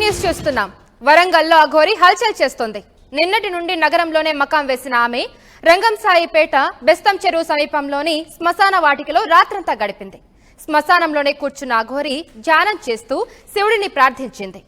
News చూస్తున్నాం. వరంగల్లో అఘోరి హల్చల్ చేస్తోంది. నిన్నటి నుండి నగరంలోనే మకాం వేసిన ఆమె రంగంసాయిపేట బెస్తం చెరువు సమీపంలోని శ్మశాన వాటికలో రాత్రంతా గడిపింది. శ్మశానంలోనే కూర్చున్న అఘోరి ధ్యానం చేస్తూ శివుడిని ప్రార్థించింది.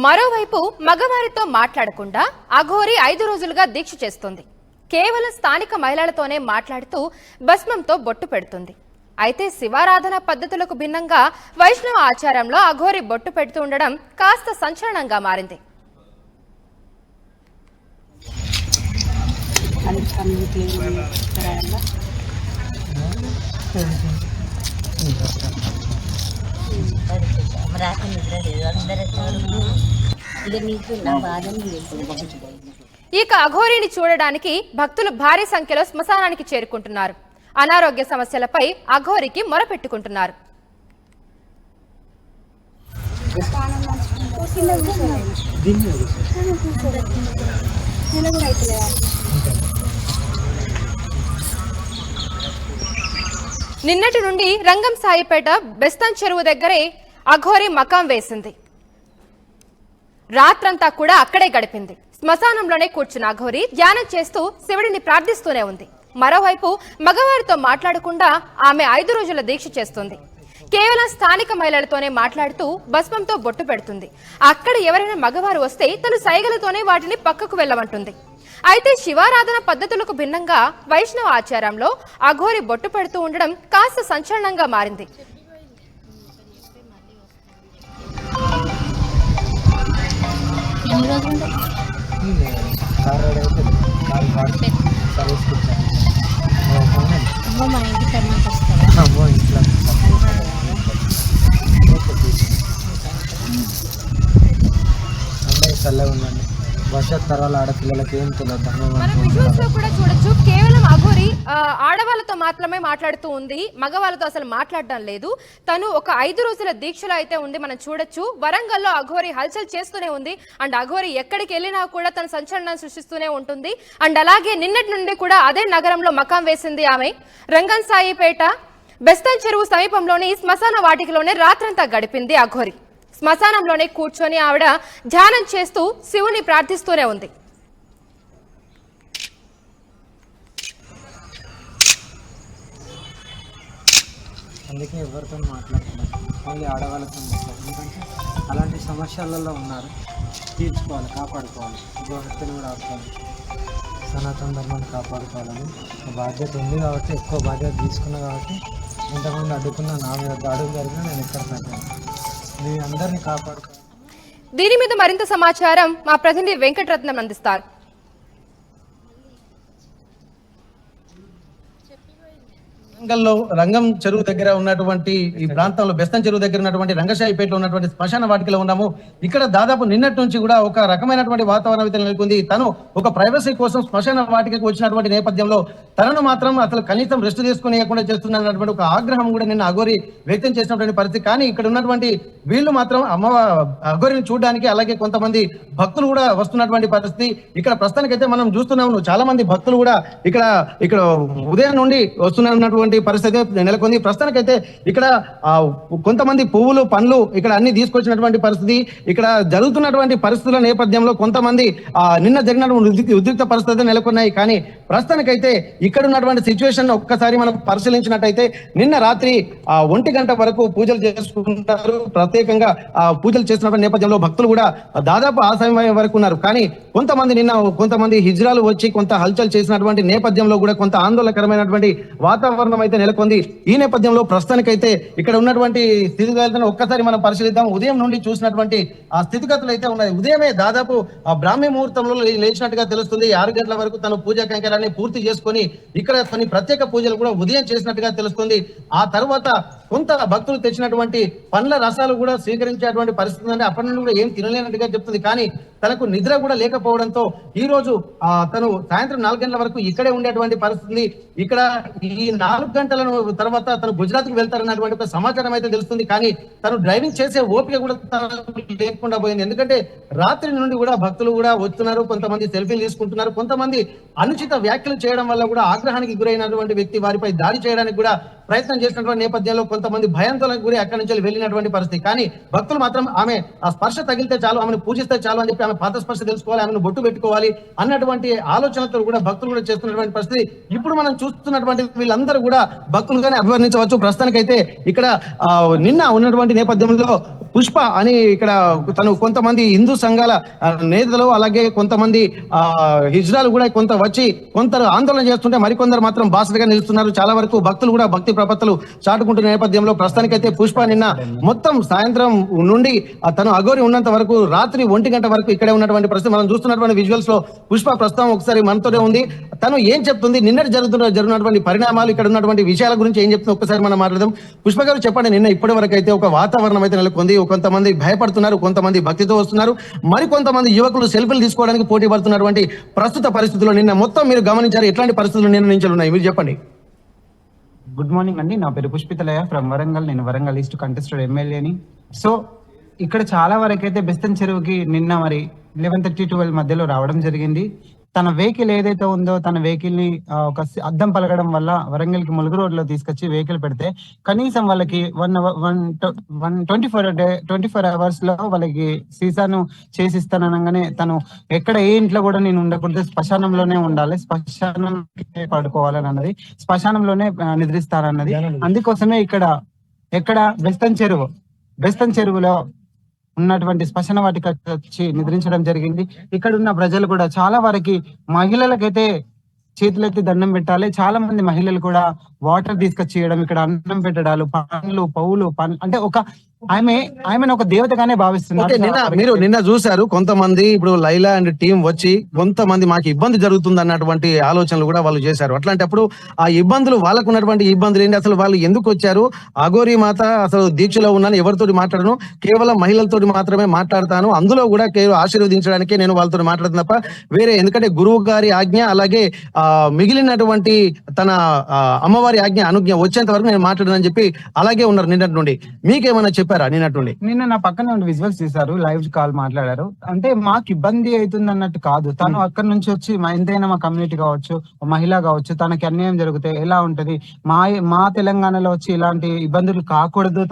మరోవైపు మగవారితో మాట్లాడకుండా అఘోరి 5 రోజులుగా దీక్ష చేస్తోంది. కేవలం స్థానిక మహిళలతోనే మాట్లాడుతూ భస్మంతో బొట్టు పెడుతుంది. అయితే శివారాధన పద్ధతులకు భిన్నంగా వైష్ణవ ఆచారంలో అఘోరి బొట్టు పెడుతూ ఉండడం కాస్త సంచలనంగా మారింది. ఇక అఘోరిని చూడడానికి భక్తులు భారీ సంఖ్యలో శ్మశానానికి చేరుకుంటున్నారు. అనారోగ్య సమస్యలపై అఘోరికి మొరపెట్టుకుంటున్నారు. నిన్నటి నుండి రంగంసాయిపేట బెస్తం చెరువు దగ్గరే అఘోరి మకాం వేసింది. రాత్రంతా కూడా అక్కడే గడిపింది. శ్మశానంలోనే కూర్చున్న అఘోరి ధ్యానం చేస్తూ శివుడిని ప్రార్థిస్తూనే ఉంది. మరోవైపు మగవారితో మాట్లాడకుండా ఆమె 5 రోజుల దీక్ష చేస్తుంది. కేవలం స్థానిక మహిళలతోనే మాట్లాడుతూ భస్మంతో బొట్టు పెడుతుంది. అక్కడ ఎవరైనా మగవారు వస్తే తను సైగలతోనే వాటిని పక్కకు వెళ్లమంటుంది. అయితే శివారాధన పద్ధతులకు భిన్నంగా వైష్ణవ ఆచారంలో అఘోరి బొట్టు పెడుతూ ఉండడం కాస్త సంచలనంగా మారింది. భవిష్యత్ తరాల ఆడపిల్లలకి ఏం తెలియదు. మనం విజువల్స్ లో కూడా చూడొచ్చు. కేవలం అఘోరి ఆడవాళ్ళతో మాత్రమే మాట్లాడుతూ ఉంది. మగవాళ్ళతో అసలు మాట్లాడడం లేదు. తను ఒక 5 రోజుల దీక్షలో అయితే ఉంది. మనం చూడొచ్చు. వరంగల్లో అఘోరి హల్చల్ చేస్తూనే ఉంది. అండ్ అఘోరి ఎక్కడికి వెళ్ళినా కూడా తన సంచలనం సృష్టిస్తూనే ఉంటుంది. అండ్ అలాగే నిన్నటి నుండి కూడా అదే నగరంలో మకాం వేసింది ఆమె. రంగంసాయిపేట బెస్తం చెరువు సమీపంలోని శ్మశాన వాటికలోనే రాత్రంతా గడిపింది అఘోరి. శ్మశానంలోనే కూర్చొని ఆవిడ ధ్యానం చేస్తూ శివుని ప్రార్థిస్తూనే ఉంది. అందుకే ఎవరితో మాట్లాడుతున్నారు, ఓన్లీ ఆడవాళ్ళతో మాట్లాడుతున్నారు. ఎందుకంటే అలాంటి సమస్యలలో ఉన్నారు, తీర్చుకోవాలి, కాపాడుకోవాలి. భక్తులు కూడా ఆడుకోవాలి, సనాతన ధర్మాన్ని కాపాడుకోవాలని బాధ్యత ఉంది. కాబట్టి ఎక్కువ బాధ్యత తీసుకున్నా కాబట్టి ఎంతమంది అడ్డుకున్నా నా మీద దాడులు జరిగినా నేను ఎక్కడ తగ్గాను. మీ అందరినీ కాపాడుకోవాలి. దీని మీద మరింత సమాచారం మా ప్రతినిధి వెంకటరత్నం అందిస్తారు. వరంగల్లో రంగం చెరువు దగ్గర ఉన్నటువంటి ఈ ప్రాంతంలో బెస్తం చెరువు దగ్గర ఉన్నటువంటి రంగశాయిపేటలో ఉన్నటువంటి శ్మశాన వాటికలో ఉన్నాము. ఇక్కడ దాదాపు నిన్నటి నుంచి కూడా ఒక రకమైనటువంటి వాతావరణం అయితే నెలకొంది. తను ఒక ప్రైవసీ కోసం శ్మశాన వాటికకు వచ్చినటువంటి నేపథ్యంలో తనను మాత్రం అసలు కనీసం రెస్ట్ తీసుకునేయకుండా చేస్తున్నటువంటి ఒక ఆగ్రహం కూడా నిన్న అఘోరి వ్యక్తం చేసినటువంటి పరిస్థితి. కానీ ఇక్కడ ఉన్నటువంటి వీళ్ళు మాత్రం అఘోరిని చూడడానికి, అలాగే కొంతమంది భక్తులు కూడా వస్తున్నటువంటి పరిస్థితి ఇక్కడ ప్రస్తుతానికైతే మనం చూస్తున్నాము. చాలా మంది భక్తులు కూడా ఇక్కడ ఉదయం నుండి వస్తున్నటువంటి పరిస్థితి నెలకొంది. ప్రస్తుతానికైతే ఇక్కడ కొంతమంది పువ్వులు, పండ్లు ఇక్కడ అన్ని తీసుకొచ్చినటువంటి పరిస్థితి. ఇక్కడ జరుగుతున్నటువంటి పరిస్థితుల నేపథ్యంలో కొంతమంది నిన్న జరిగినటువంటి ఉద్రిక్త పరిస్థితులు నెలకొన్నాయి. కానీ ప్రస్తుతానికైతే ఇక్కడ ఉన్నటువంటి సిచ్యువేషన్ ఒక్కసారి మనం పరిశీలించినట్టయితే నిన్న రాత్రి 1 గంట వరకు పూజలు చేసుకుంటారు. ప్రత్యేకంగా పూజలు చేస్తున్నటువంటి నేపథ్యంలో భక్తులు కూడా దాదాపు ఆ సమయం వరకు ఉన్నారు. కానీ కొంతమంది హిజ్రాలు వచ్చి కొంత హల్చల్ చేసినటువంటి నేపథ్యంలో కూడా కొంత ఆందోళనకరమైనటువంటి వాతావరణం అయితే నెలకొంది. ఈ నేపథ్యంలో ప్రస్తుతానికైతే ఇక్కడ ఉన్నటువంటి స్థితిగతులను ఒక్కసారి మనం పరిశీలిద్దాం. ఉదయం నుండి చూసినటువంటి ఆ స్థితిగతులు అయితే ఉన్నాయి. ఉదయమే దాదాపు బ్రాహ్మీ ముహూర్తంలో లేచినట్టుగా తెలుస్తుంది. 6 గంటల వరకు తను పూజా కైంకర్యాన్ని పూర్తి చేసుకొని ఇక్కడ కొన్ని ప్రత్యేక పూజలు కూడా ఉదయం చేసినట్టుగా తెలుస్తుంది. ఆ తర్వాత కొంత భక్తులు తెచ్చినటువంటి పండ్ల రసాలు కూడా స్వీకరించేటువంటి పరిస్థితి అంటే అప్పటి నుండి కూడా ఏం తినలేనట్టుగా చెప్తుంది. కానీ తనకు నిద్ర కూడా లేకపోవడంతో ఈ రోజు తను సాయంత్రం 4 గంటల వరకు ఇక్కడే ఉండేటువంటి పరిస్థితి. ఇక్కడ ఈ 4 గంటల తర్వాత తను గుజరాత్ కు వెళ్తారన్నటువంటి ఒక సమాచారం అయితే తెలుస్తుంది. కానీ తను డ్రైవింగ్ చేసే ఓపిక కూడా లేకుండా పోయింది. ఎందుకంటే రాత్రి నుండి కూడా భక్తులు కూడా వస్తున్నారు, కొంతమంది సెల్ఫీలు తీసుకుంటున్నారు, కొంతమంది అనుచిత వ్యాఖ్యలు చేయడం వల్ల కూడా ఆగ్రహానికి గురైనటువంటి వ్యక్తి వారిపై దాడి చేయడానికి కూడా ప్రయత్నం చేసినటువంటి నేపథ్యంలో కొంతమంది భయాందోళనకు గురి అక్కడి నుంచి వెళ్ళినటువంటి పరిస్థితి. కానీ భక్తులు మాత్రం ఆమె ఆ స్పర్శ తగిలితే చాలు, ఆమెను పూజిస్తే చాలు అని చెప్పి ఆమె పాత స్పర్శ తెలుసుకోవాలి, ఆమెను బొట్టు పెట్టుకోవాలి అన్నటువంటి ఆలోచనతో కూడా భక్తులు కూడా చేస్తున్నటువంటి పరిస్థితి. ఇప్పుడు మనం చూస్తున్నటువంటి వీళ్ళందరూ కూడా భక్తులుగానే అభివర్ణించవచ్చు. ప్రస్తుతానికైతే ఇక్కడ నిన్న ఉన్నటువంటి నేపథ్యంలో పుష్ప అని ఇక్కడ తను కొంతమంది హిందూ సంఘాల నేతలు అలాగే కొంతమంది హిజ్రాలు కూడా కొంత వచ్చి కొందరు ఆందోళన చేస్తుంటే మరికొందరు మాత్రం బాసటగా నిలుస్తున్నారు. చాలా వరకు భక్తులు కూడా భక్తి ప్రపత్తులు చాటుకుంటున్న నేపథ్యంలో ప్రస్తుతానికైతే పుష్ప నిన్న మొత్తం సాయంత్రం నుండి తను అఘోరి ఉన్నంత వరకు రాత్రి 1 గంట వరకు ఇక్కడే ఉన్నటువంటి పరిస్థితి మనం చూస్తున్నటువంటి విజువల్స్ లో పుష్ప ప్రస్తుతం ఒకసారి మనతోనే ఉంది. తను ఏం చెప్తుంది, నిన్నటి జరుగుతున్నటువంటి పరిణామాలు, ఇక్కడ ఉన్నటువంటి విషయాల గురించి ఏం చెప్తుంది ఒక్కసారి మనం మాట్లాడదాం. పుష్ప గారు చెప్పండి, నిన్న ఇప్పటి వరకు అయితే ఒక వాతావరణం అయితే నెలకొంది. కొంతమంది భయపడుతున్నారు, కొంతమంది భక్తితో వస్తున్నారు, మరి కొంతమంది యువకులు సెల్ఫీలు తీసుకోవడానికి పోటీ పడుతున్నటువంటి ప్రస్తుత పరిస్థితుల్లో నిన్న మొత్తం మీరు గమనించారు, ఎట్లాంటి పరిస్థితులు నిన్న నుంచి ఉన్నాయి మీరు చెప్పండి. గుడ్ మార్నింగ్ అండి, నా పేరు పుష్పితలయ ఫ్రమ్ వరంగల్. నేను వరంగల్ ఈస్ట్ కంటెస్టెడ్ ఎమ్మెల్యేని. సో ఇక్కడ చాలా వరకు అయితే బెస్తన్ చెరువుకి నిన్న మరి 11:30-12 మధ్యలో రావడం జరిగింది. తన వెహికల్ ఏదైతే ఉందో తన వెహికల్ ని ఒక అద్దం పలగడం వల్ల వరంగల్ కి ములుగు రోడ్ లో తీసుకొచ్చి వెహికల్ పెడితే కనీసం వాళ్ళకి 24 అవర్స్ లో వాళ్ళకి సీసాను చేసిస్తాననగానే తను ఎక్కడ ఏ ఇంట్లో కూడా నేను ఉండకూడదు, శ్మశానంలోనే ఉండాలి, శ్మశానం పడుకోవాలని అన్నది, శ్మశానంలోనే నిద్రిస్తానన్నది. అందుకోసమే ఎక్కడ బెస్తన్ చెరువులో ఉన్నటువంటి శ్మశాన వాటికి వచ్చి నిద్రించడం జరిగింది. ఇక్కడ ఉన్న ప్రజలు కూడా చాలా వరకు మహిళలకైతే చేతులెత్తి దండం పెట్టాలి. చాలా మంది మహిళలు కూడా వాటర్ తీసుకొచ్చి ఇవ్వడం, ఇక్కడ అన్నం పెట్టడాలు, పండ్లు పౌలు అంటే ఆమెను ఒక దేవతగానే భావిస్తున్నారు. మీరు నిన్న చూశారు కొంతమంది ఇప్పుడు లైలా అండ్ టీం వచ్చి కొంతమంది మాకు ఇబ్బంది జరుగుతుంది అన్నటువంటి ఆలోచనలు కూడా వాళ్ళు చేశారు. అట్లాంటప్పుడు ఆ ఇబ్బందులు వాళ్ళకు ఉన్నటువంటి ఇబ్బందులు ఏంటి, అసలు వాళ్ళు ఎందుకు వచ్చారు, అఘోరి మాత అసలు దీక్షలో ఉన్నాను, ఎవరితోటి మాట్లాడను, కేవలం మహిళలతోటి మాత్రమే మాట్లాడతాను, అందులో కూడా కేవలం ఆశీర్వదించడానికే నేను వాళ్ళతో మాట్లాడుతున్నా తప్ప వేరే, ఎందుకంటే గురువు గారి ఆజ్ఞ అలాగే మిగిలినటువంటి తన అమ్మవారి ఆజ్ఞ అనుజ్ఞ వచ్చేంత వరకు నేను మాట్లాడనని చెప్పి అలాగే ఉన్నారు నిన్నటి నుండి. మీకేమైనా చెప్పారా నిన్నట్టుండి? నిన్న నా పక్కన ఉండి విజువల్స్ తీశారు, లైవ్ కాల్ మాట్లాడారు. అంటే మాకు ఇబ్బంది అవుతుంది అన్నట్టు కాదు, తను అక్కడి నుంచి వచ్చి ఎంతైనా మా కమ్యూనిటీ కావచ్చు, మహిళ కావచ్చు, తనకి అన్యాయం జరిగితే ఎలా ఉంటది, మా తెలంగాణలో వచ్చి ఇలాంటి ఇబ్బందులు కాకూడదు,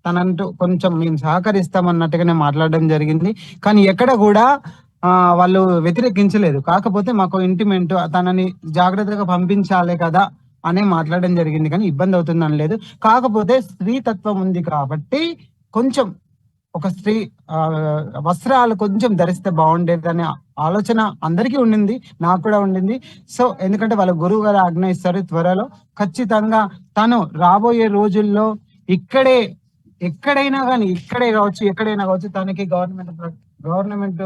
తనంటూ కొంచెం మేము సహకరిస్తామన్నట్టుగానే మాట్లాడడం జరిగింది. కానీ ఎక్కడ కూడా వాళ్ళు వ్యతిరేకించలేదు. కాకపోతే మాకు ఇంటిమెంట్ తనని జాగ్రత్తగా పంపించాలి కదా అనే మాట్లాడడం జరిగింది, కానీ ఇబ్బంది అవుతుంది అనలేదు. కాకపోతే స్త్రీ తత్వం ఉంది కాబట్టి కొంచెం ఒక స్త్రీ వస్త్రాలు కొంచెం ధరిస్తే బాగుండేది అనే ఆలోచన అందరికీ ఉండింది, నాకు కూడా ఉండింది. సో ఎందుకంటే వాళ్ళ గురువు గారు ఆజ్ఞ ఇస్తారు త్వరలో ఖచ్చితంగా తను రాబోయే రోజుల్లో ఎక్కడైనా కావచ్చు తనకి గవర్నమెంట్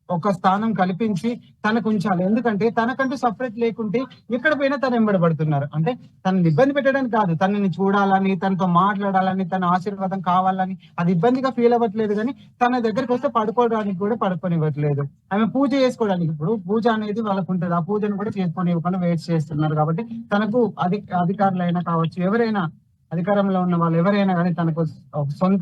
ఒక స్థానం కల్పించి తనకు ఉంచాలి. ఎందుకంటే తనకంటూ సపరేట్ లేకుంటే ఎక్కడ పోయినా తను వెంబడబడుతున్నారు. అంటే తనని ఇబ్బంది పెట్టడానికి కాదు, తనని చూడాలని, తనతో మాట్లాడాలని, తన ఆశీర్వాదం కావాలని, అది ఇబ్బందిగా ఫీల్ అవ్వట్లేదు. కానీ తన దగ్గరికి వస్తే పడుకోవడానికి కూడా పడుకోనివ్వట్లేదు. ఆమె పూజ చేసుకోవడానికి, ఇప్పుడు పూజ అనేది వాళ్ళకు ఉంటుంది, ఆ పూజను కూడా చేసుకోనివ్వకుండా వెయిట్ చేస్తున్నారు. కాబట్టి తనకు అధికారులైనా కావచ్చు, ఎవరైనా అధికారంలో ఉన్న వాళ్ళు ఎవరైనా కానీ తనకు సొంత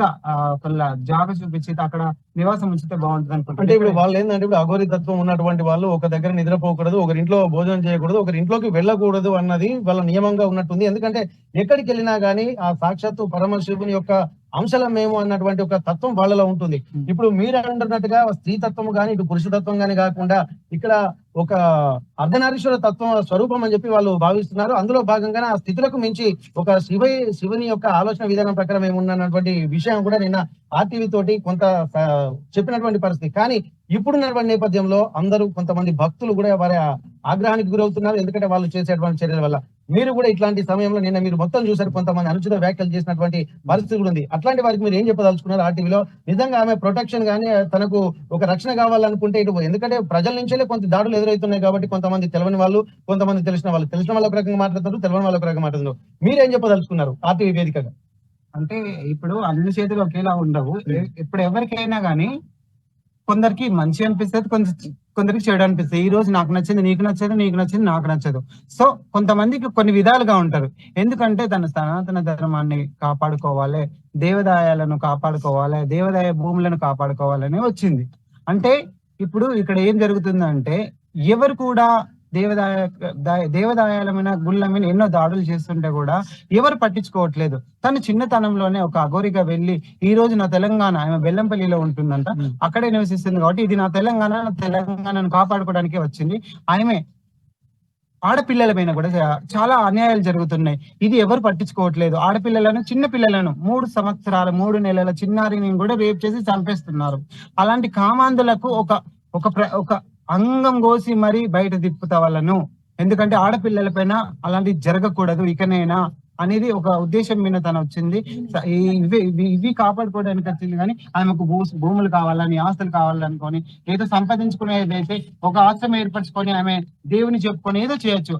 జాగ చూపించి అక్కడ నివాసం ఉంచితే బాగుంటుంది అనుకుంటున్నారు. అంటే ఇప్పుడు వాళ్ళు ఏంటంటే ఇప్పుడు అఘోరి తత్వం ఉన్నటువంటి వాళ్ళు ఒక దగ్గర నిద్రపోకూడదు, ఒకరింట్లో భోజనం చేయకూడదు, ఒకరింట్లోకి వెళ్ళకూడదు అన్నది వాళ్ళ నియమంగా ఉన్నట్టుంది. ఎందుకంటే ఎక్కడికి వెళ్ళినా గానీ ఆ సాక్షాత్తు పరమశివుని యొక్క అంశలం మేము అన్నటువంటి ఒక తత్వం వాళ్ళలో ఉంటుంది. ఇప్పుడు మీరు అంటున్నట్టుగా స్త్రీ తత్వం గానీ ఇటు పురుష తత్వం గానీ కాకుండా ఇక్కడ ఒక అర్ధనారీశ్వర తత్వం స్వరూపం అని చెప్పి వాళ్ళు భావిస్తున్నారు. అందులో భాగంగానే ఆ స్థితులకు మించి ఒక శివుని యొక్క ఆలోచన విధానం ప్రకారం ఏమున్నటువంటి విషయం కూడా నిన్న ఆర్టీవీ తోటి కొంత చెప్పినటువంటి పరిస్థితి. కానీ ఇప్పుడున్నటువంటి నేపథ్యంలో అందరూ కొంతమంది భక్తులు కూడా వారి ఆగ్రహానికి గురవుతున్నారు, ఎందుకంటే వాళ్ళు చేసేటువంటి చర్యల వల్ల. మీరు కూడా ఇట్లాంటి సమయంలో నిన్న మీరు మొత్తం చూసారు, కొంతమంది అనుచిత వ్యాఖ్యలు చేసినటువంటి పరిస్థితి కూడా ఉంది. అట్లాంటి వారికి మీరు ఏం చెప్పదలుచుకున్నారు ఆర్టీవీలో? నిజంగా ఆమె ప్రొటెక్షన్ గానీ తనకు ఒక రక్షణ కావాలనుకుంటే ఇటు, ఎందుకంటే ప్రజల నుంచే కొంత దాడులు ఎదురవుతున్నాయి కాబట్టి కొంతమంది తెలియని వాళ్ళు, కొంతమంది తెలిసిన వాళ్ళు ఒక రకంగా మాట్లాడుతారు, తెలియని వాళ్ళు ఒక రకంగా మాట్లాడుతున్నారు. మీరేం చెప్పదలుచుకున్నారు ఆర్టీవీ వేదికగా? అంటే ఇప్పుడు అన్ని చేతులు ఒకేలా ఉండవు. ఇప్పుడు ఎవరికైనా గానీ కొందరికి మంచి అనిపిస్తుంది, కొందరికి చెడు అనిపిస్తుంది. ఈ రోజు నాకు నచ్చింది నీకు నచ్చదు, నీకు నచ్చింది నాకు నచ్చదు. సో కొంతమందికి కొన్ని విధాలుగా ఉంటారు. ఎందుకంటే తన సనాతన ధర్మాన్ని కాపాడుకోవాలి, దేవాదాయాలను కాపాడుకోవాలి, దేవాదాయ భూములను కాపాడుకోవాలని వచ్చింది. అంటే ఇప్పుడు ఇక్కడ ఏం జరుగుతుందంటే ఎవరు కూడా దేవాదాయాల మీద, గుళ్ళ మీద ఎన్నో దాడులు చేస్తుంటే కూడా ఎవరు పట్టించుకోవట్లేదు. తను చిన్నతనంలోనే ఒక అఘోరిగా వెళ్ళి, ఈ రోజు నా తెలంగాణ, ఆమె బెల్లంపల్లిలో ఉంటుందంట, అక్కడే నివసిస్తుంది కాబట్టి ఇది నా తెలంగాణను కాపాడుకోవడానికి వచ్చింది. ఆమె ఆడపిల్లల పైన కూడా చాలా అన్యాయాలు జరుగుతున్నాయి. ఇది ఎవరు పట్టించుకోవట్లేదు. ఆడపిల్లలను, చిన్న పిల్లలను 3 సంవత్సరాల 3 నెలల చిన్నారిని కూడా రేప్ చేసి చంపేస్తున్నారు. అలాంటి కామాంధులకు ఒక అంగం కోసి మరీ బయట తిప్పుతా వాళ్ళను. ఎందుకంటే ఆడపిల్లల పైన అలాంటివి జరగకూడదు ఇకనైనా అనేది ఒక ఉద్దేశం మీద తను వచ్చింది. ఇవి కాపాడుకోవడానికి వచ్చింది. కానీ ఆమెకు భూములు కావాలని, ఆస్తులు కావాలనుకొని, ఏదో సంపాదించుకునేదైతే ఒక ఆశ్రమం ఏర్పరచుకొని ఆమె దేవుని చెప్పుకొని ఏదో చేయొచ్చు.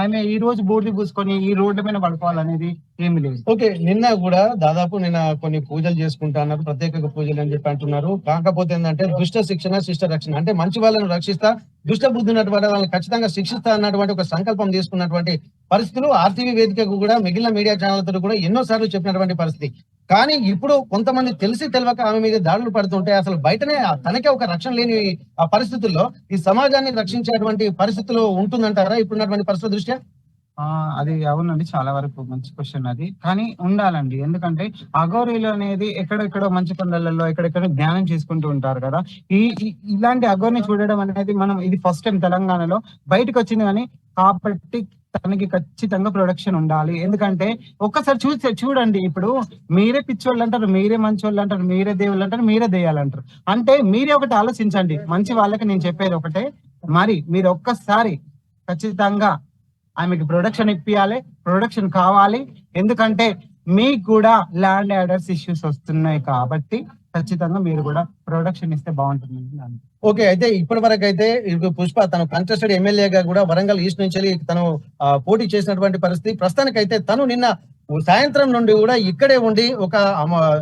ఆమె ఈ రోజు బూడిది పూసుకొని ఈ రోడ్ల మీద పడుకోవాలనేది ఏమి లేదు. ఓకే, నిన్న కూడా దాదాపు నిన్న కొన్ని పూజలు చేసుకుంటా అన్నారు, ప్రత్యేక పూజలు అని చెప్పి అంటున్నారు. కాకపోతే ఏంటంటే దుష్ట శిక్షణ శిష్ట రక్షణ, అంటే మంచి వాళ్ళను రక్షిస్తా, దుష్ట బుద్ధి ఉన్నటువంటి వాళ్ళని ఖచ్చితంగా శిక్షిస్తా అన్నటువంటి ఒక సంకల్పం తీసుకున్నటువంటి పరిస్థితులు ఆర్టీవీ వేదికకు కూడా, మిగిలిన మీడియా ఛానళ్లతో కూడా ఎన్నో సార్లు చెప్పినటువంటి పరిస్థితి. కానీ ఇప్పుడు కొంతమంది తెలిసి తెలియక ఆమె మీద దాడులు పడుతుంటే అసలు బయటనే తనకే ఒక రక్షణ లేని ఆ పరిస్థితుల్లో ఈ సమాజాన్ని రక్షించేటువంటి పరిస్థితులు ఉంటుందంటారా ఇప్పుడున్నటువంటి పరిస్థితుల దృష్ట్యా? అది అవునండి, చాలా వరకు మంచి క్వశ్చన్ అది. కానీ ఉండాలండి. ఎందుకంటే అఘోరీలు అనేది ఎక్కడెక్కడో మంచి కొండలలో ఎక్కడెక్కడో ధ్యానం చేసుకుంటూ ఉంటారు కదా. ఇలాంటి అఘోరిని చూడడం అనేది ఇది ఫస్ట్ టైం తెలంగాణలో బయటకు వచ్చింది. కానీ కాబట్టి తనకి ఖచ్చితంగా ప్రొడక్షన్ ఉండాలి. ఎందుకంటే ఒక్కసారి చూడండి, ఇప్పుడు మీరే పిచ్చోళ్ళు అంటారు, మీరే మంచోళ్ళు అంటారు, మీరే దేవుళ్ళు అంటారు, మీరే దెయ్యాలంటారు. అంటే మీరే ఒకటి ఆలోచించండి. మంచి వాళ్ళకి నేను చెప్పేది ఒకటే, మరి మీరు ఒక్కసారి ఖచ్చితంగా ఆమెకి ప్రొడక్షన్ ఇప్పియాలి, ప్రొడక్షన్ కావాలి. ఎందుకంటే మీకు కూడా ల్యాండ్ ఆర్డర్స్ ఇష్యూస్ వస్తున్నాయి కాబట్టి ఖచ్చితంగా మీరు కూడా ప్రొడక్షన్ ఇస్తే బాగుంటుంది. ఓకే, అయితే ఇప్పటి వరకు అయితే పుష్ప తను కంటెస్టెడ్ ఎమ్మెల్యేగా కూడా వరంగల్ ఈస్ట్ నుంచి తను పోటీ చేసినటువంటి పరిస్థితి. ప్రస్తుతానికైతే తను నిన్న సాయంత్రం నుండి కూడా ఇక్కడే ఉండి ఒక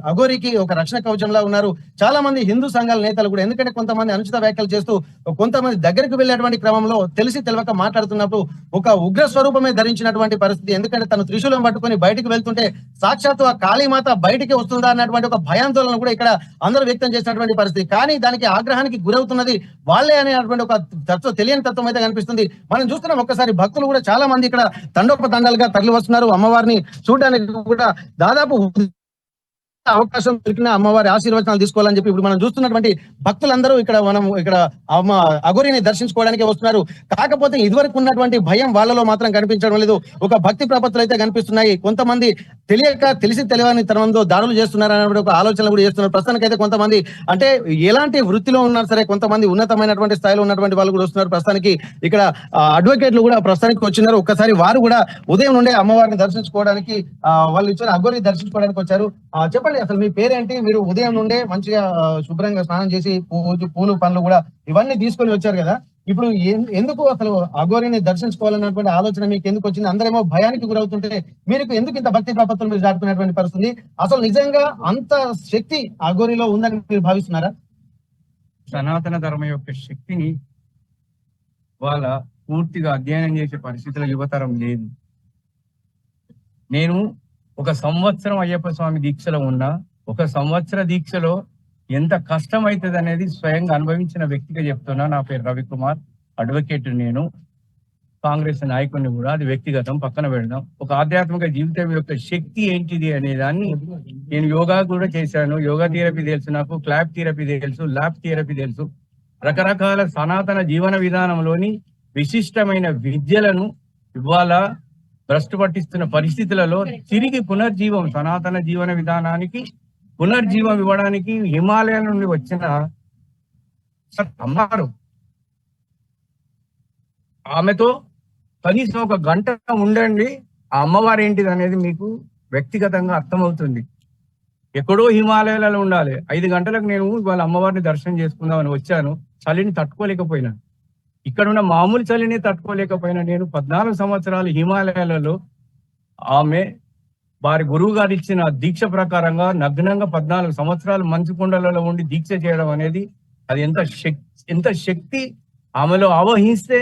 అఘోరికి ఒక రక్షణ కవచంలా ఉన్నారు. చాలా మంది హిందూ సంఘాల నేతలు కూడా, ఎందుకంటే కొంతమంది అనుచిత వ్యాఖ్యలు చేస్తూ కొంతమంది దగ్గరికి వెళ్ళేటువంటి క్రమంలో తెలిసి తెలియక మాట్లాడుతున్నప్పుడు ఒక ఉగ్ర స్వరూపమే ధరించినటువంటి పరిస్థితి. ఎందుకంటే తను త్రిశూలం పట్టుకొని బయటకు వెళ్తుంటే సాక్షాత్తు ఆ కాళీమాత బయటికి వస్తుందా అన్నటువంటి ఒక భయాందోళన కూడా ఇక్కడ అందరూ వ్యక్తం చేసినటువంటి పరిస్థితి. కానీ దానికి ఆగ్రహానికి గురవుతున్నది వాళ్ళే అనేటువంటి ఒక తెలియని తత్వం అయితే కనిపిస్తుంది. మనం చూస్తున్నాం, ఒక్కసారి భక్తులు కూడా చాలా మంది ఇక్కడ తండోపతండాలుగా తరలి వస్తున్నారు. అమ్మవారిని చూడడానికి కూడా దాదాపు అవకాశం దొరికిన అమ్మవారి ఆశీర్వచనాలు తీసుకోవాలని చెప్పి ఇప్పుడు మనం చూస్తున్నటువంటి భక్తులందరూ ఇక్కడ అఘోరిని దర్శించుకోవడానికి వస్తున్నారు. కాకపోతే ఇదివరకు ఉన్నటువంటి భయం వాళ్ళలో మాత్రం కనిపించడం లేదు. ఒక భక్తి ప్రపత్తులు అయితే కనిపిస్తున్నాయి. కొంతమంది తెలిసి తెలియని తరంలో దాడులు చేస్తున్నారు అనే ఒక ఆలోచనలు కూడా చేస్తున్నారు. ప్రస్తుతానికైతే కొంతమంది అంటే ఎలాంటి వృత్తిలో ఉన్నారు సరే, కొంతమంది ఉన్నతమైనటువంటి స్థాయిలో ఉన్నటువంటి వాళ్ళు కూడా వస్తున్నారు. ప్రస్తుతానికి ఇక్కడ అడ్వకేట్లు కూడా ప్రస్తుతానికి వచ్చినారు. ఒక్కసారి వారు కూడా ఉదయం నుండే అమ్మవారిని దర్శించుకోవడానికి వాళ్ళు ఇచ్చిన అఘోరిని దర్శించుకోవడానికి వచ్చారు. చెప్పండి, అసలు మీ పేరేంటి? మీరు ఉదయం నుండే మంచిగా శుభ్రంగా స్నానం చేసి పూలు పండ్లు కూడా ఇవన్నీ తీసుకొని వచ్చారు కదా. ఇప్పుడు ఎందుకు అసలు అఘోరిని దర్శించుకోవాలన్నటువంటి ఆలోచన మీకు ఎందుకు వచ్చింది? అందరేమో భయానికి గురవుతుంటే మీరు ఎందుకు ఇంత భక్తి ప్రపత్తులు మీరు దాటుకునేటువంటి పరిస్థితి? అసలు నిజంగా అంత శక్తి అఘోరిలో ఉందని మీరు భావిస్తున్నారా? సనాతన ధర్మం యొక్క శక్తిని వాళ్ళ పూర్తిగా అధ్యయనం చేసే పరిస్థితుల యువతరం లేదు. నేను 1 సంవత్సరం అయ్యప్ప స్వామి దీక్షలో ఉన్నా, 1 సంవత్సర దీక్షలో ఎంత కష్టం అవుతుంది అనేది స్వయంగా అనుభవించిన వ్యక్తిగా చెప్తున్నా. నా పేరు రవికుమార్, అడ్వకేట్. నేను కాంగ్రెస్ నాయకుడిని కూడా. అది వ్యక్తిగతం పక్కన పెడదాం. ఒక ఆధ్యాత్మిక జీవితం యొక్క శక్తి ఏంటిది అనే దాన్ని నేను యోగా కూడా చేశాను. యోగా థెరపీ తెలుసు నాకు, క్లాప్ థెరపీ తెలుసు, ల్యాప్ థెరపీ తెలుసు. రకరకాల సనాతన జీవన విధానంలోని విశిష్టమైన విద్యలను ఇవాళ భ్రష్టు పట్టిస్తున్న పరిస్థితులలో తిరిగి పునర్జీవం, సనాతన జీవన విధానానికి పునర్జీవం ఇవ్వడానికి హిమాలయాల నుండి వచ్చిన అమ్మారు. ఆమెతో కనీసం ఒక గంట ఉండండి, ఆ అమ్మవారు ఏంటిది అనేది మీకు వ్యక్తిగతంగా అర్థమవుతుంది. ఎక్కడో హిమాలయాలలో ఉండాలి. 5 గంటలకు నేను వాళ్ళ అమ్మవారిని దర్శనం చేసుకుందామని వచ్చాను. చలిని తట్టుకోలేకపోయినా, ఇక్కడున్న మామూలు చలిని తట్టుకోలేకపోయినా నేను 14 సంవత్సరాలు హిమాలయాలలో ఆమె వారి గురువు గారు ఇచ్చిన దీక్ష ప్రకారంగా నగ్నంగా 14 సంవత్సరాలు మంచు కొండలలో ఉండి దీక్ష చేయడం అనేది అది ఎంత శక్తి ఆమెలో ఆవహిస్తే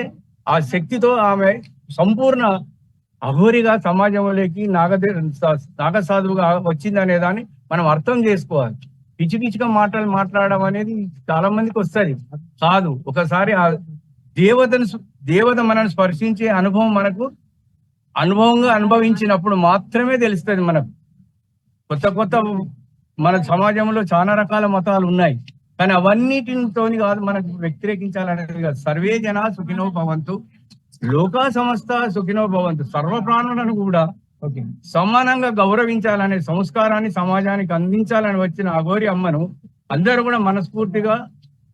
ఆ శక్తితో ఆమె సంపూర్ణ అఘోరిగా సమాజంలోకి నాగసాధువుగా వచ్చింది అనే దాన్ని మనం అర్థం చేసుకోవాలి. పిచ్చి పిచ్చిగా మాట్లాడడం అనేది చాలా మందికి వస్తుంది కాదు. ఒకసారి ఆ దేవత మనల్ని స్పర్శించే అనుభవం మనకు అనుభవంగా అనుభవించినప్పుడు మాత్రమే తెలుస్తుంది మనకు. కొత్త మన సమాజంలో చాలా రకాల మతాలు ఉన్నాయి, కానీ అవన్నిటితోని కాదు మనకు వ్యతిరేకించాలనేది కాదు. సర్వే జన సుఖినో భవంతు, లోకా సమస్త సుఖినో భవంతు. సర్వ ప్రాణులను కూడా సమానంగా గౌరవించాలనే సంస్కారాన్ని సమాజానికి అందించాలని వచ్చిన అఘోరి అమ్మను అందరూ కూడా మనస్ఫూర్తిగా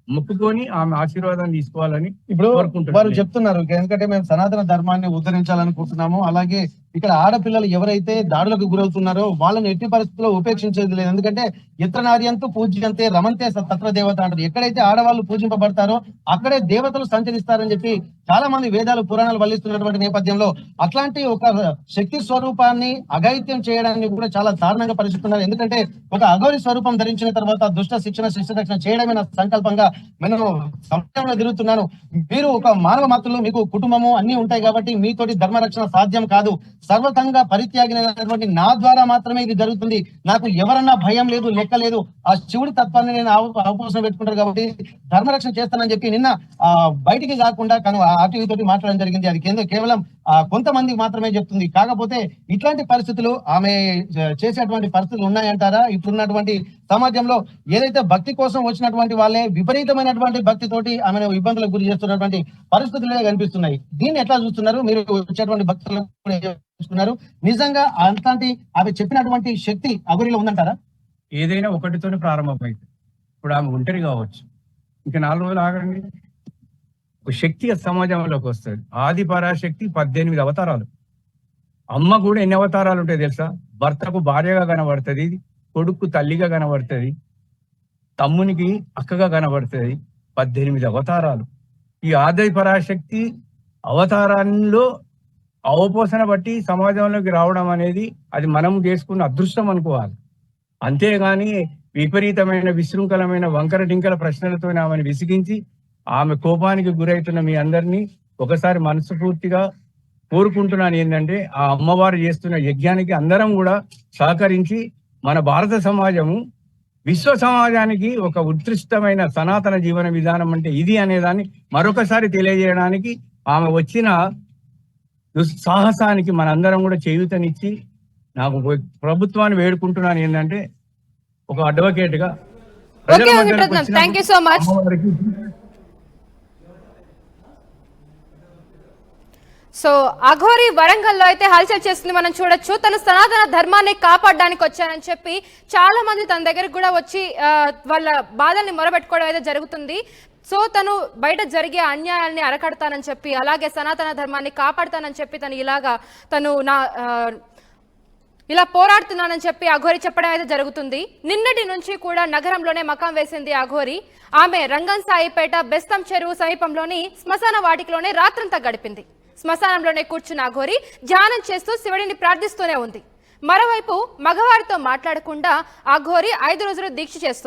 మొక్కుకొని ఆమె ఆశీర్వాదం తీసుకోవాలని ఇప్పుడు కోరుకుంటున్నారు. వారు చెప్తున్నారు, ఎందుకంటే మేము సనాతన ధర్మాన్ని ఉద్ధరించాలనుకుంటున్నాము. అలాగే ఇక్కడ ఆడపిల్లలు ఎవరైతే దాడులకు గురవుతున్నారో వాళ్ళని ఎట్టి పరిస్థితుల్లో ఉపేక్షించేది లేదు. ఎందుకంటే ఇతర నార్యంతో పూజ్యంతే రమంతే తత్ర దేవత అంటారు. ఎక్కడైతే ఆడవాళ్ళు పూజింపబడతారో అక్కడే దేవతలు సంచరిస్తారని చెప్పి చాలా మంది వేదాలు పురాణాలు వల్లిస్తున్నటువంటి నేపథ్యంలో అట్లాంటి ఒక శక్తి స్వరూపాన్ని అఘాయిత్యం చేయడాన్ని కూడా చాలా దారుణంగా పరిస్థితున్నారు. ఎందుకంటే ఒక అఘోరి స్వరూపం ధరించిన తర్వాత దుష్ట శిక్షణ శిష్ట రక్షణ చేయడమే నా సంకల్పంగా నేను సమాజంలో తిరుగుతున్నాను. మీరు ఒక మానవ మాత్రులు, మీకు కుటుంబము అన్ని ఉంటాయి కాబట్టి మీతోటి ధర్మరక్షణ సాధ్యం కాదు. సర్వతంగా పరిత్యాగినటువంటి నా ద్వారా మాత్రమే ఇది జరుగుతుంది. నాకు ఎవరన్నా భయం లేదు, లెక్క లేదు. ఆ శివుడి తత్వాన్ని నేను అవపోసన పెట్టుకుంటారు కాబట్టి ధర్మరక్షణ చేస్తానని చెప్పి నిన్న బయటికి కాకుండా ఆర్టీవీ తోటి మాట్లాడడం జరిగింది. అది కేవలం కొంతమందికి మాత్రమే చెప్తుంది. కాకపోతే ఇట్లాంటి పరిస్థితులు ఆమె చేసేటువంటి పరిస్థితులు ఉన్నాయంటారా? ఇప్పుడున్నటువంటి సమాజంలో ఏదైతే భక్తి కోసం వచ్చినటువంటి వాళ్ళే విపరీతమైనటువంటి భక్తితోటి ఆమెను ఇబ్బందులకు గురి చేస్తున్నటువంటి పరిస్థితులే కనిపిస్తున్నాయి. దీన్ని ఎట్లా చూస్తున్నారు? మీరు వచ్చేటువంటి భక్తులు చూస్తున్నారు, నిజంగా అంతటి ఆమె చెప్పినటువంటి శక్తి అఘోరిలో ఉందంటారా? ఏదైనా ఒకటితోనే ప్రారంభమైంది. ఇప్పుడు ఆమె ఒంటరి కావచ్చు, ఇంకా 4 రోజులు ఆగండి, ఒక శక్తి సమాజంలోకి వస్తుంది. ఆది పరాశక్తి 18 అవతారాలు. అమ్మ కూడా ఎన్ని అవతారాలు ఉంటాయి తెలుసా? భర్తకు భార్యగా కనబడుతుంది, కొడుకు తల్లిగా కనబడుతుంది, తమ్మునికి అక్కగా కనబడుతుంది. 18 అవతారాలు. ఈ ఆది పరాశక్తి అవతారాల్లో అవపోసన బట్టి సమాజంలోకి రావడం అనేది అది మనం చేసుకున్న అదృష్టం అనుకోవాలి. అంతేగాని విపరీతమైన విశృంఖలమైన వంకర టింకల ప్రశ్నలతో ఆమెను విసిగించి ఆమె కోపానికి గురైతున్న మీ అందరినీ ఒకసారి మనస్ఫూర్తిగా కోరుకుంటున్నాను ఏంటంటే, ఆ అమ్మవారు చేస్తున్న యజ్ఞానికి అందరం కూడా సహకరించి మన భారత సమాజము విశ్వ సమాజానికి ఒక ఉత్కృష్టమైన సనాతన జీవన విధానం అంటే ఇది అనేదాన్ని మరొకసారి తెలియజేయడానికి ఆమె వచ్చిన దుస్సాహసానికి మనందరం కూడా చేయూతనిచ్చి, నాకు ప్రభుత్వాన్ని వేడుకుంటున్నాను ఏంటంటే, ఒక అడ్వకేట్ గా thank you so much. So Aghori వరంగల్లో అయితే హల్చల్ చేస్తుంది మనం చూడొచ్చు. తను సనాతన ధర్మాన్ని కాపాడడానికి వచ్చానని చెప్పి చాలా మంది తన దగ్గరకు కూడా వచ్చి వాళ్ళ బాధల్ని మొరబెట్టుకోవడం అయితే జరుగుతుంది. సో తను బయట జరిగే అన్యాయాల్ని అరకడతానని చెప్పి, అలాగే సనాతన ధర్మాన్ని కాపాడుతానని చెప్పి తను ఇలా పోరాడుతున్నానని చెప్పి అఘోరి చెప్పడం అయితే జరుగుతుంది. నిన్నటి నుంచి కూడా నగరంలోనే మకాం వేసింది అఘోరి. ఆమె రంగం సాయిపేట బెస్తం చెరువు సమీపంలోని శ్మశాన వాటికలోనే రాత్రంతా గడిపింది. శ్మశానంలోనే కూర్చున్న అఘోరి ధ్యానం చేస్తూ శివుడిని ప్రార్థిస్తూనే ఉంది. మరోవైపు మగవారితో మాట్లాడకుండా అఘోరి 5 రోజులు దీక్ష చేస్తుంది.